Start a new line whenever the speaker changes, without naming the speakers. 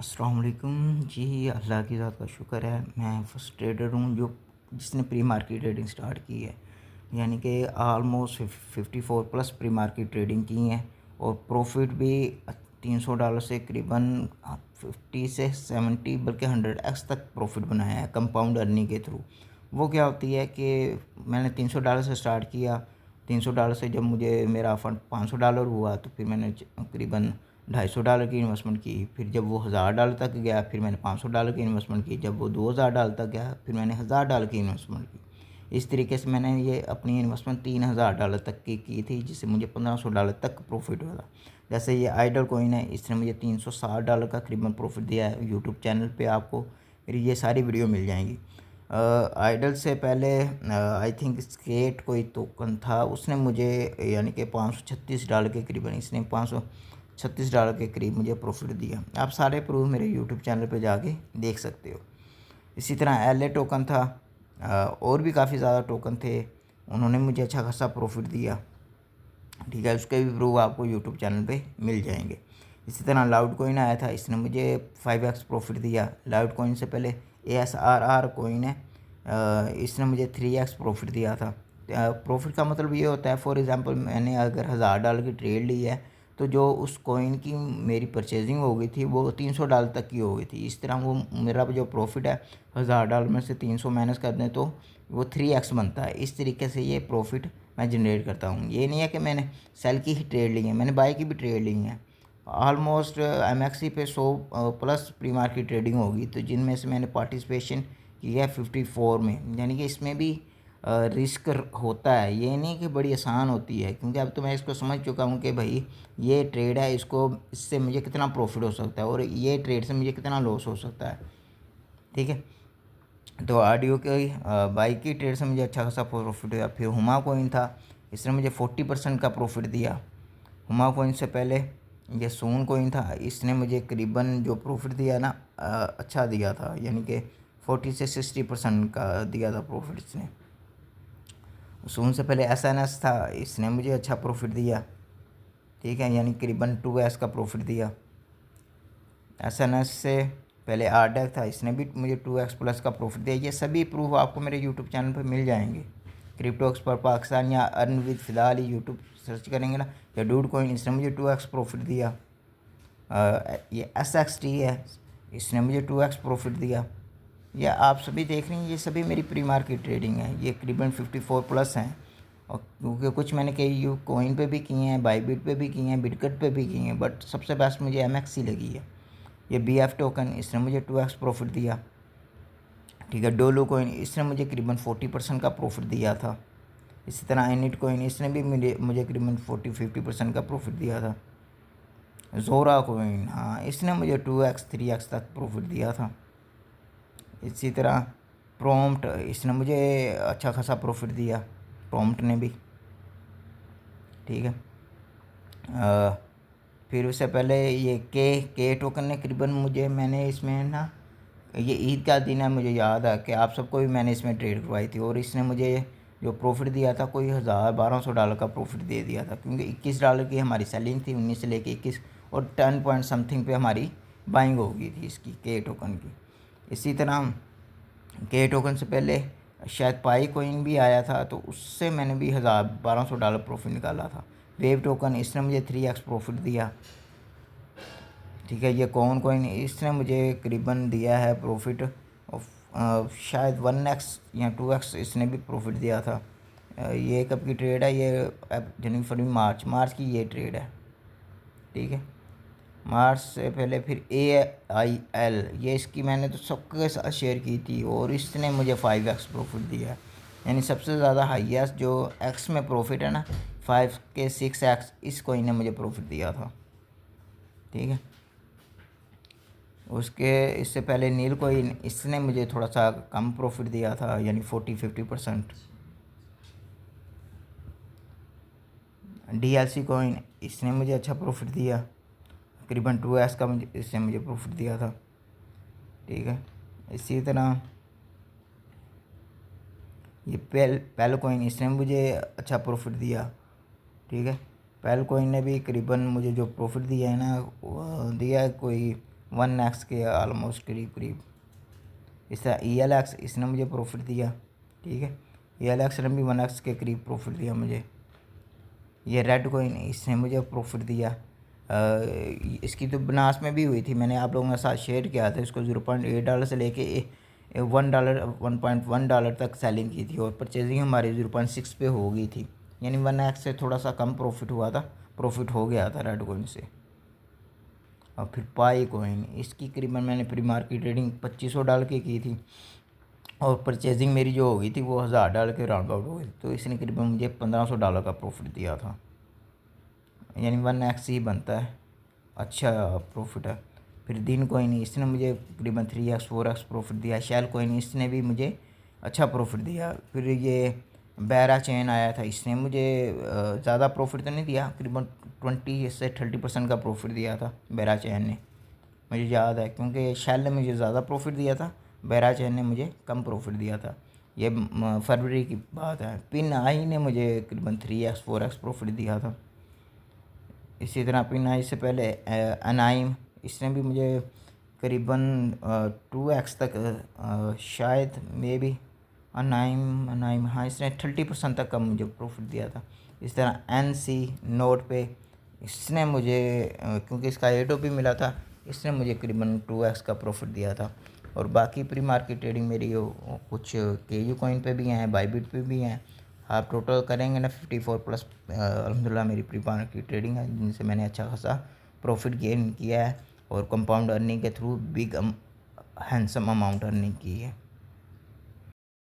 अस्सलाम वालेकुम जी। अल्लाह की ज़ात का शुक्र है, मैं फर्स्ट ट्रेडर हूँ जो जिसने प्री मार्केट ट्रेडिंग स्टार्ट की है। यानी कि almost 54 plus pre market trading की है और प्रॉफिट भी $300 से करीबन 50 से 70 बल्कि 100x तक प्रॉफिट बनाया है कंपाउंड अर्निंग के थ्रू। वो क्या होती है कि मैंने $300 से स्टार्ट किया। $300 से जब मुझे मेरा फंड $500 हुआ तो फिर मैंने करीबन $250 की इन्वेस्टमेंट की। फिर जब वो $1000 तक गया फिर मैंने $500 की इन्वेस्टमेंट की। जब वो $2000 तक गया फिर मैंने $1000 की इन्वेस्टमेंट की। इस तरीके से मैंने ये अपनी इन्वेस्टमेंट $3000 तक की थी, जिससे मुझे $1500 तक प्रॉफिट हुआ था। जैसे ये आइडल कॉइन है, इसने मुझे $360 का करीबन प्रॉफिट दिया है। यूट्यूब चैनल पे आपको मेरी ये सारी वीडियो मिल जाएंगी। आइडल से पहले आई थिंक स्केट कोई टोकन था, उसने मुझे यानी कि $536 के करीबन, इसने $536 के करीब मुझे प्रॉफिट दिया। आप सारे प्रूफ मेरे यूट्यूब चैनल पे जाके देख सकते हो। इसी तरह एल ए टोकन था, और भी काफ़ी ज़्यादा टोकन थे, उन्होंने मुझे अच्छा खासा प्रॉफिट दिया। ठीक है, उसके भी प्रूफ आपको यूट्यूब चैनल पे मिल जाएंगे। इसी तरह लाउड कॉइन आया था, इसने मुझे 5x प्रॉफिट दिया। लाउड कॉइन से पहले ASRR कॉइन है, इसने मुझे 3x प्रॉफिट दिया था। प्रॉफिट का मतलब ये होता है, फॉर एग्ज़ाम्पल मैंने अगर $1000 की ट्रेड ली है तो जो उस कॉइन की मेरी परचेजिंग हो गई थी वो $300 तक की हो गई थी। इस तरह वो मेरा जो प्रॉफिट है $1000 में से 300 माइनस कर दें तो वो 3x बनता है। इस तरीके से ये प्रॉफिट मैं जनरेट करता हूँ। ये नहीं है कि मैंने सेल की ही ट्रेड ली है, मैंने बाई की भी ट्रेड ली है। ऑलमोस्ट MXC पे 100 प्लस प्री मार्केट ट्रेडिंग होगी, तो जिनमें से मैंने पार्टिसिपेशन की है 54 में। यानी कि इसमें भी रिस्क होता है, ये नहीं कि बड़ी आसान होती है, क्योंकि अब तो मैं इसको समझ चुका हूँ कि भाई ये ट्रेड है, इससे मुझे कितना प्रॉफिट हो सकता है और ये ट्रेड से मुझे कितना लॉस हो सकता है। ठीक है, तो ऑडियो की बाई की ट्रेड से मुझे अच्छा खासा प्रॉफिट हुआ। फिर हुमा कॉइन था, इसने मुझे 40% का प्रॉफिट दिया। हुमा कॉइन से पहले ये सून कॉइन था, इसने मुझे करीबन जो प्रॉफिट दिया ना, अच्छा दिया था, यानी कि 40 से 60% का दिया था प्रॉफिट इसने। सून से पहले SNS था, इसने मुझे अच्छा प्रॉफिट दिया। ठीक है, यानी करीबन 2x का प्रॉफिट दिया। SNS से पहले आरडेक था, इसने भी मुझे 2x प्लस का प्रॉफिट दिया। ये सभी प्रूफ आपको मेरे यूट्यूब चैनल पर मिल जाएंगे। क्रिप्टो एक्सपर्ट पाकिस्तान या अर्न विद फ़िलहाल ही यूट्यूब सर्च करेंगे ना, या डूड कॉइन, इसने मुझे 2x प्रॉफिट दिया। ये SXT है, इसने मुझे 2x प्रॉफिट दिया। ये आप सभी देख रहे हैं, ये सभी मेरी प्री मार्केट ट्रेडिंग है। ये करीबन 54 प्लस हैं, और क्योंकि कुछ मैंने कई यू कॉइन पे भी किए हैं, बाईबिट पे भी किए हैं, बिटकट पे भी किए हैं, बट सबसे बेस्ट मुझे MXC लगी है। ये BF टोकन, इसने मुझे 2x प्रॉफिट दिया। ठीक है, डोलो कॉइन, इसने मुझे करीबन 40% का प्रॉफिट दिया था। इसी तरह इनिट कॉइन, इसने भी मुझे करीबन 40-50% का प्रॉफिट दिया था। जोरा कॉइन, हाँ, इसने मुझे 2x 3x तक प्रॉफिट दिया था। इसी तरह प्रॉम्प्ट, इसने मुझे अच्छा खासा प्रॉफिट दिया, प्रॉम्प्ट ने भी। ठीक है, फिर उससे पहले ये के टोकन ने करीबन मुझे, मैंने इसमें ना, ये ईद का दिन है, मुझे याद है कि आप सबको भी मैंने इसमें ट्रेड करवाई थी, और इसने मुझे जो प्रॉफिट दिया था कोई $1200 का प्रॉफिट दे दिया था, क्योंकि $21 की हमारी सेलिंग थी, 19 से लेके 21, और 10 पॉइंट समथिंग पे हमारी बाइंग हो गई थी इसकी, के टोकन की। इसी तरह के टोकन से पहले शायद पाई कोइन भी आया था, तो उससे मैंने भी $1200 प्रॉफिट निकाला था। वेव टोकन, इसने मुझे 3x प्रॉफिट दिया। ठीक है, ये कौन कोइन, इसने मुझे करीबन दिया है प्रॉफिट ऑफ शायद 1x या 2x, इसने भी प्रॉफिट दिया था। ये कब की ट्रेड है, ये जनवरी फरवरी मार्च की ये ट्रेड है। ठीक है, मार्च से पहले फिर AIL, ये इसकी मैंने तो सबके साथ शेयर की थी, और इसने मुझे 5x प्रॉफिट दिया है। यानी सबसे ज़्यादा हाईएस्ट जो x में प्रॉफिट है ना, 5 के 6x, इस कोइन ने मुझे प्रॉफिट दिया था। ठीक है, उसके इससे पहले नील कोइन, इसने मुझे थोड़ा सा कम प्रॉफिट दिया था, यानी 40-50%। DLC कोइन, इसने मुझे अच्छा प्रॉफिट दिया, तकरीबन 2x का इसने मुझे प्रॉफिट दिया था। ठीक है, इसी तरह ये पेल कोइन, इसने मुझे अच्छा प्रॉफिट दिया। ठीक है, पेल कोइन ने भी करीबन मुझे जो प्रॉफिट दिया है ना, वो दिया है कोई 1x के ऑलमोस्ट करीब करीब। इस तरह ELX इसने मुझे प्रॉफिट दिया, ठीक है, ELX ने भी 1x के करीब प्रॉफिट दिया मुझे। ये रेड कॉइन इसने मुझे प्रॉफिट दिया। इसकी तो बनास में भी हुई थी, मैंने आप लोगों के साथ शेयर किया था। इसको $0.8 से लेके $1 $1.1 तक सेलिंग की थी और परचेजिंग हमारी 0.6 पे हो गई थी, यानी 1x से थोड़ा सा कम प्रॉफिट हुआ था, प्रॉफिट हो गया था रेड कॉइन से। और फिर पाई कॉइन, इसकी करीबन मैंने प्री मार्केट ट्रेडिंग $2500 की थी और परचेजिंग मेरी जो हो गई थी वो $1000 के राउंड आउट हो गई, तो इसने करीबन मुझे $1500 का प्रॉफिट दिया था, यानी 1x ही बनता है, अच्छा प्रॉफिट है। फिर दिन कोइन इसने मुझे तकरीबन 3x 4x प्रॉफिट दिया। शेल कोइन इसने भी मुझे अच्छा प्रॉफिट दिया। फिर ये बैरा चेन आया था, इसने मुझे ज़्यादा प्रॉफिट तो नहीं दिया, तकरीबन 20 से 30% का प्रॉफिट दिया था बैरा चेन ने, मुझे याद है, क्योंकि शेल ने मुझे ज़्यादा प्रॉफिट दिया था, बैरा चेन ने मुझे कम प्रॉफिट दिया था। ये फरवरी की बात है। पिन आई ने मुझे तकरीबन 3x 4x प्रॉफिट दिया था। इसी तरह पिन आई से पहले अनाइम, इसने भी मुझे करीबन 2x तक शायद मे बी अनाइम हाँ, इसने 30% तक का मुझे प्रॉफिट दिया था। इस तरह NC नोट पे इसने मुझे क्योंकि इसका एडो भी मिला था, इसने मुझे करीबन 2x का प्रॉफिट दिया था। और बाकी प्री मार्केट ट्रेडिंग मेरी कुछ KU कॉइन पे भी हैं, बाइबिट पे भी हैं। आप टोटल करेंगे ना 54 प्लस अल्हम्दुलिल्लाह मेरी प्री मार्केट ट्रेडिंग है, जिनसे मैंने अच्छा खासा प्रॉफिट गेन किया है और कंपाउंड अर्निंग के through big handsome amount earning की है।